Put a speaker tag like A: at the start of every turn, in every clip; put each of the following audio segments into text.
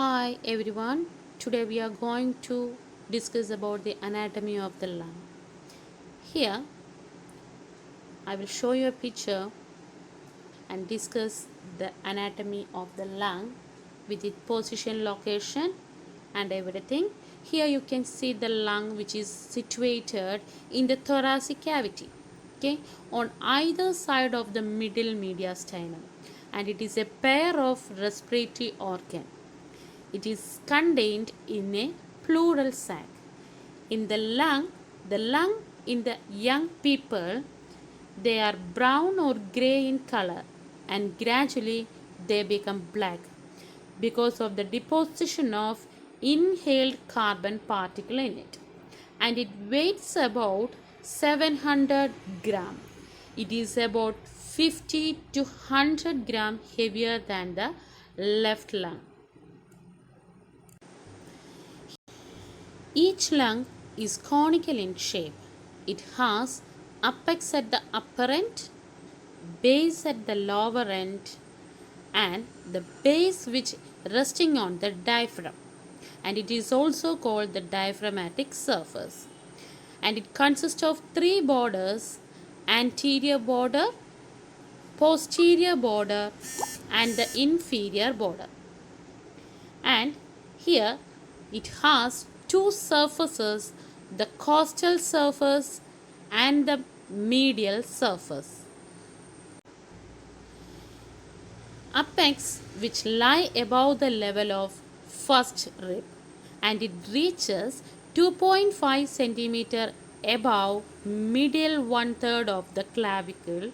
A: Hi everyone. Today we are going to discuss about the anatomy of the lung. Here I will show you a picture and discuss the anatomy of the lung with its position, location and everything. Here you can see the lung which is situated in the thoracic cavity, okay, on either side of the middle mediastinum, and it is a pair of respiratory organ. It is contained in a pleural sac. In the lung in the young people, they are brown or gray in color and gradually they become black because of the deposition of inhaled carbon particle in it. And it weighs about 700 gram. It is about 50 to 100 gram heavier than the left lung. Each lung is conical in shape. It has apex at the upper end, base at the lower end, and the base which resting on the diaphragm. And it is also called the diaphragmatic surface. And it consists of three borders: anterior border, posterior border, and the inferior border. And here it has two surfaces, the costal surface and the medial surface. Apex which lie above the level of first rib, and it reaches 2.5 centimeter above medial one third of the clavicle,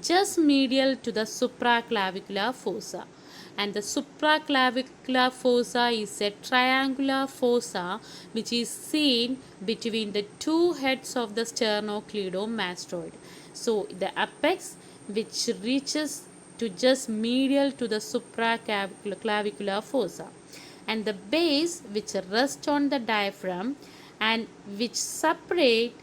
A: just medial to the supraclavicular fossa. And the supraclavicular fossa is a triangular fossa which is seen between the two heads of the sternocleidomastoid. So the apex which reaches to just medial to the supraclavicular fossa, and the base which rests on the diaphragm and which separate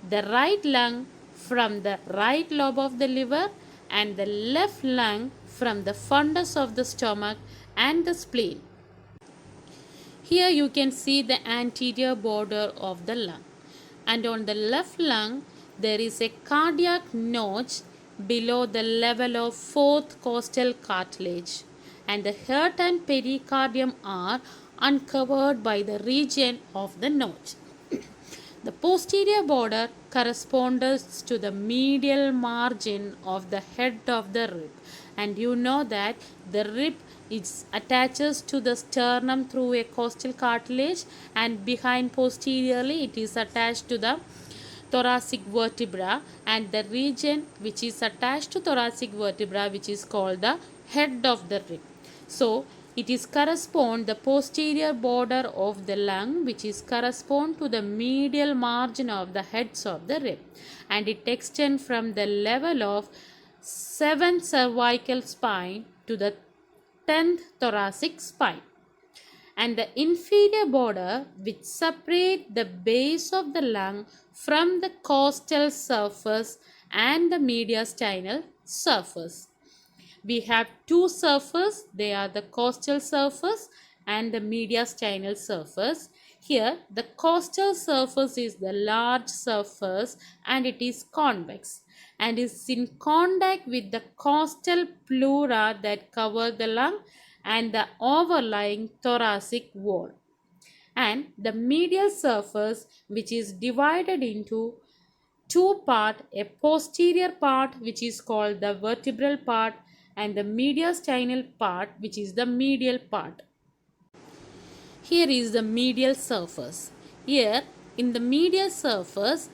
A: the right lung from the right lobe of the liver and the left lung from the fundus of the stomach and the spleen. Here you can see the anterior border of the lung, and on the left lung there is a cardiac notch below the level of fourth costal cartilage, and the heart and pericardium are uncovered by the region of the notch. The posterior border corresponds to the medial margin of the head of the rib, and you know that the rib is attaches to the sternum through a costal cartilage, and behind posteriorly it is attached to the thoracic vertebra, and the region which is attached to thoracic vertebra which is called the head of the rib. So it is correspond the posterior border of the lung which is correspond to the medial margin of the heads of the rib, and it extends from the level of 7th cervical spine to the 10th thoracic spine. And the inferior border which separate the base of the lung from the costal surface and the mediastinal surface. We have two surfaces, they are the costal surface and the mediastinal surface. Here the costal surface is the large surface and it is convex and is in contact with the costal pleura that cover the lung and the overlying thoracic wall. And the medial surface which is divided into two part, a posterior part which is called the vertebral part and the mediastinal part which is the medial part. Here is the medial surface. Here in the medial surface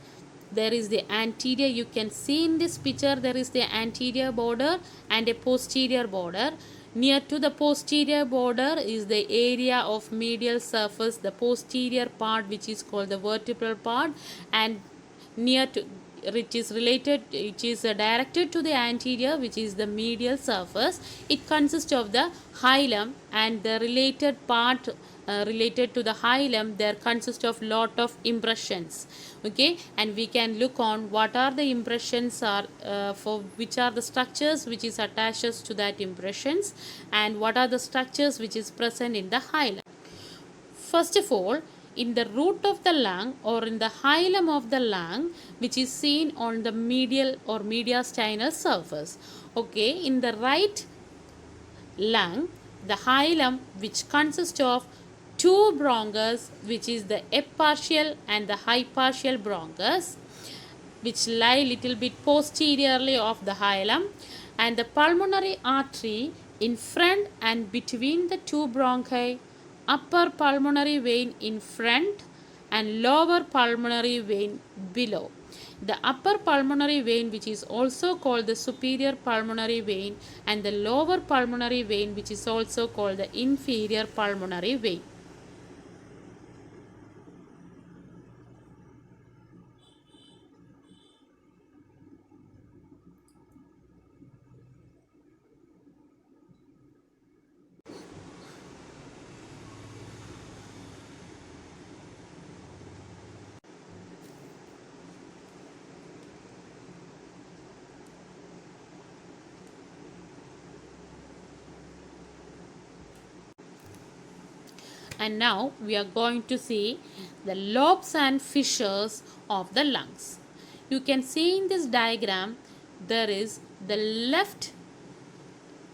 A: there is the anterior, you can see in this picture there is the anterior border and a posterior border. Near to the posterior border is the area of medial surface, the posterior part which is called the vertebral part, and near to it is related, it is directed to the anterior, which is the medial surface. It consists of the hilum, and the related part related to the hilum, there consist of lot of impressions. Okay, and we can look on what are the impressions are for which are the structures which is attaches to that impressions, and what are the structures which is present in the hilum. First of all, in the root of the lung or in the hilum of the lung, which is seen on the medial or mediastinal surface. Okay, in the right lung, the hilum, which consists of two bronchus, which is the epipartial and the hypartial bronchus, which lie little bit posteriorly of the hilum, and the pulmonary artery in front and between the two bronchi, upper pulmonary vein in front and lower pulmonary vein below. The upper pulmonary vein, which is also called the superior pulmonary vein, and the lower pulmonary vein, which is also called the inferior pulmonary vein. And now we are going to see the lobes and fissures of the lungs. You can see in this diagram there is the left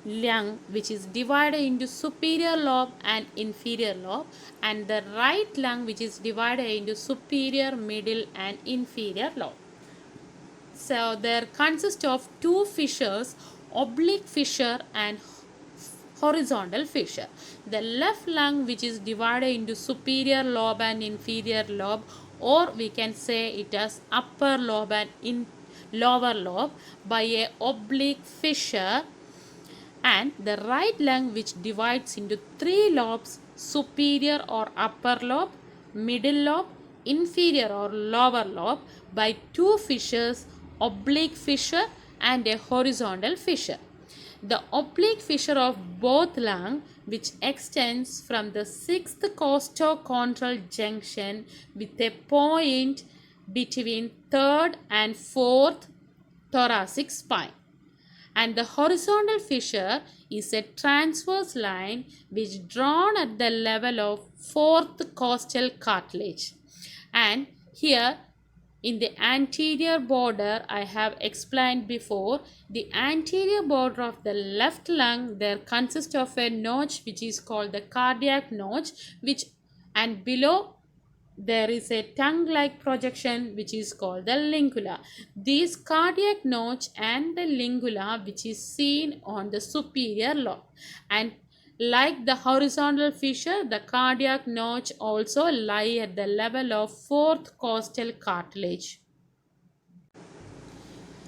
A: lung, which is divided into superior lobe and inferior lobe, and the right lung, which is divided into superior, middle and inferior lobe. So there consist of two fissures, oblique fissure and horizontal fissure. The left lung, which is divided into superior lobe and inferior lobe, or we can say it as upper lobe and lower lobe, by a oblique fissure, and the right lung, which divides into three lobes, superior or upper lobe, middle lobe, inferior or lower lobe, by two fissures, oblique fissure and a horizontal fissure. The oblique fissure of both lung, which extends from the sixth costochondral junction with a point between third and fourth thoracic spine. And the horizontal fissure is a transverse line which drawn at the level of fourth costal cartilage. And here in the anterior border, I have explained before, the anterior border of the left lung, there consists of a notch which is called the cardiac notch, which, and below there is a tongue-like projection which is called the lingula. This cardiac notch and the lingula, which is seen on the superior lobe, and like the horizontal fissure, the cardiac notch also lie at the level of fourth costal cartilage.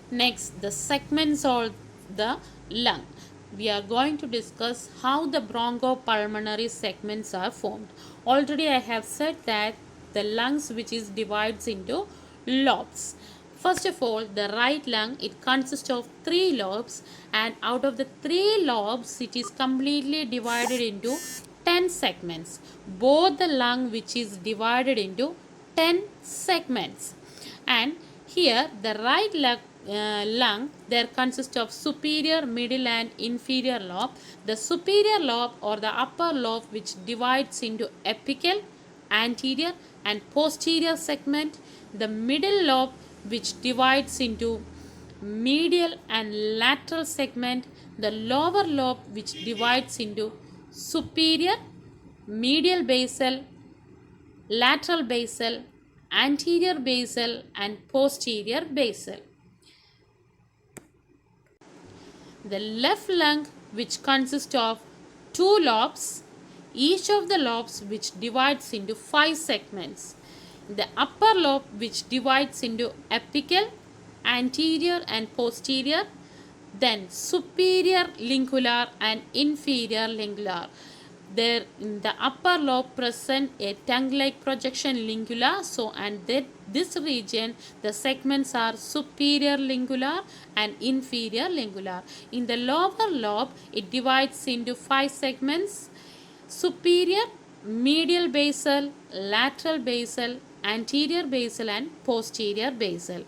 A: Next, the segments of the lung. We are going to discuss how the bronchopulmonary segments are formed. Already I have said that the lungs, which is divides into lobes. First of all, the right lung, it consists of three lobes, and out of the three lobes, it is completely divided into 10 segments. Both the lung, which is divided into 10 segments. And here the right lung, there consists of superior, middle and inferior lobe. The superior lobe or the upper lobe, which divides into apical, anterior and posterior segment. The middle lobe, which divides into medial and lateral segment. The lower lobe, which divides into superior, medial basal, lateral basal, anterior basal and posterior basal. The left lung, which consists of two lobes, each of the lobes which divides into 5 segments. The upper lobe, which divides into apical, anterior and posterior, then superior lingular and inferior lingular. there in the upper lobe present a tongue-like projection lingula. So, and that this region, the segments are superior lingular and inferior lingular. In the lower lobe, it divides into 5 segments: superior, medial basal, lateral basal, anterior basal, and posterior basal.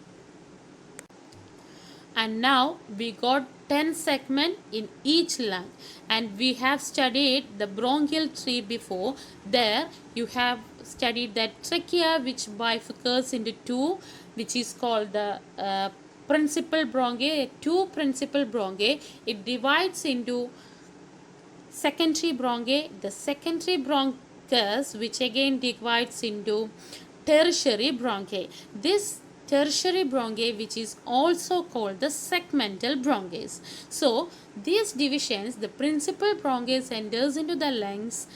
A: And now we got 10 segment in each lung, and we have studied the bronchial tree before. There you have studied that trachea which bifurcates into two, which is called the principal bronchi, two principal bronchi. It divides into secondary bronchi, the secondary bronchus, which again divides into tertiary bronchi. This tertiary bronchi, which is also called the segmental bronchus. So these divisions, the principal bronchus enters into the lungs,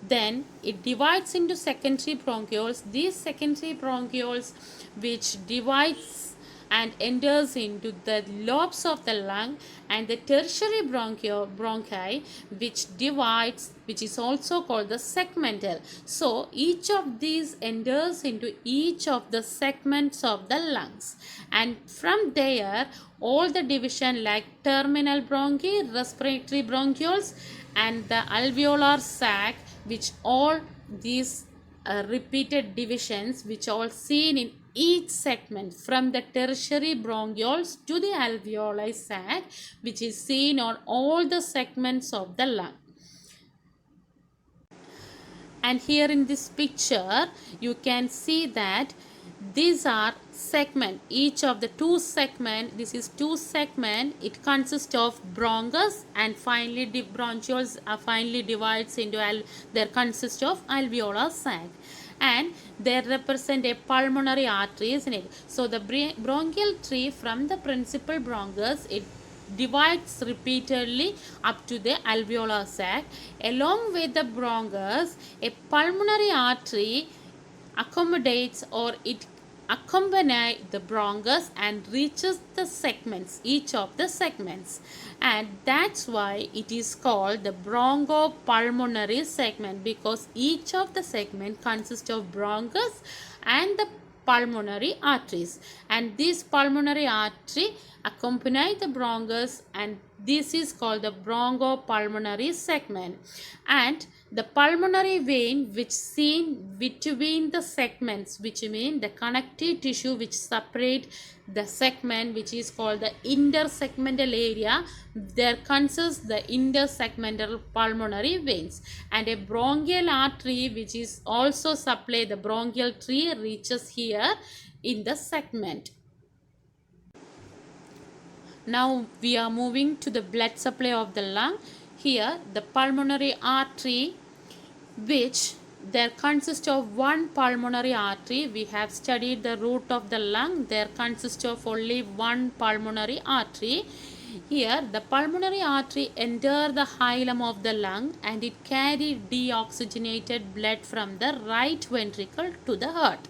A: then it divides into secondary bronchioles. These secondary bronchioles which divides and enters into the lobes of the lung, and the tertiary bronchi which divides, which is also called the segmental. So each of these enters into each of the segments of the lungs, and from there all the division like terminal bronchi, respiratory bronchioles, and the alveolar sac, which all these repeated divisions which are seen in each segment, from the tertiary bronchioles to the alveoli sac, which is seen on all the segments of the lung. And here in this picture you can see that these are segment, each of the two segment, this is two segment, it consists of bronchus, and finally bronchioles finally divides into there consists of alveolar sac, and they represent a pulmonary artery, isn't it? So the bronchial tree, from the principal bronchus, it divides repeatedly up to the alveolar sac. Along with the bronchus, a pulmonary artery accommodates, or it accompanies the bronchus and reaches the segments, each of the segments, and that's why it is called the bronchopulmonary segment, because each of the segment consists of bronchus and the pulmonary arteries, and this pulmonary artery accompany the bronchus, and this is called the bronchopulmonary segment. And the pulmonary vein which seen between the segments, which mean the connective tissue which separate the segment, which is called the intersegmental area, there consists the intersegmental pulmonary veins, and a bronchial artery which is also supply the bronchial tree reaches here in the segment. Now we are moving to the blood supply of the lung. Here the pulmonary artery, which there consists of one pulmonary artery. We have studied the root of the lung. There consists of only one pulmonary artery. Here the pulmonary artery enter the hilum of the lung, and it carry deoxygenated blood from the right ventricle to the heart.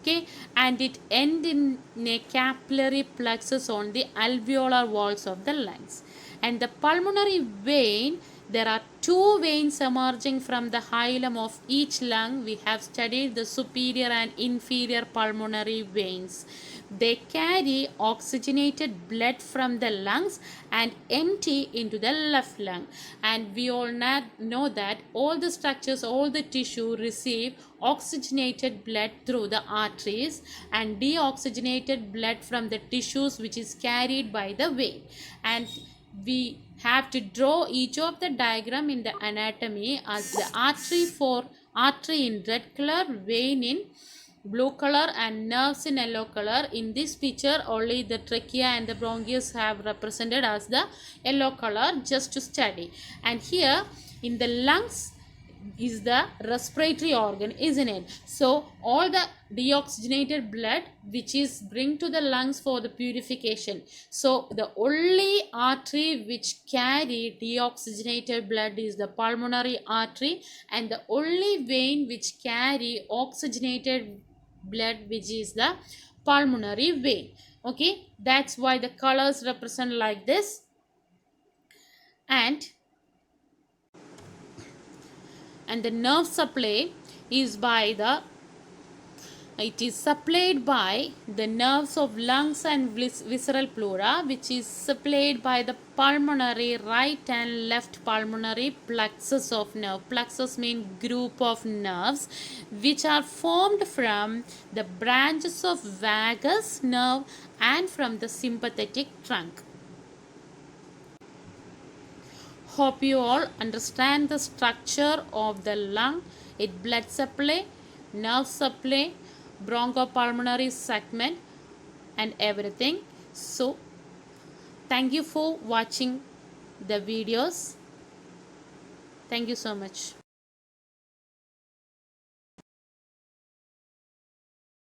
A: Okay, and it end in a capillary plexus on the alveolar walls of the lungs. And the pulmonary vein, there are two veins emerging from the hilum of each lung. We have studied the superior and inferior pulmonary veins. They carry oxygenated blood from the lungs and empty into the left lung. And we all know that all the structures, all the tissue receive oxygenated blood through the arteries, and deoxygenated blood from the tissues which is carried by the vein. And we have to draw each of the diagram in the anatomy as the artery in red color, vein in blue color, and nerves in yellow color. In this picture only the trachea and the bronchus have represented as the yellow color, just to study. And here in the lungs is the respiratory organ, isn't it? So all the deoxygenated blood which is bring to the lungs for the purification. So the only artery which carry deoxygenated blood is the pulmonary artery, and the only vein which carry oxygenated blood which is the pulmonary vein. Okay, that's why the colors represent like this. And and the nerve supply is by the it is supplied by the nerves of lungs and visceral pleura, which is supplied by the pulmonary right and left pulmonary plexus of nerve. Plexus mean group of nerves which are formed from the branches of vagus nerve and from the sympathetic trunk. Hope you all understand the structure of the lung, its blood supply, nerve supply, bronchopulmonary segment, and everything. So, thank you for watching the videos. Thank you so much.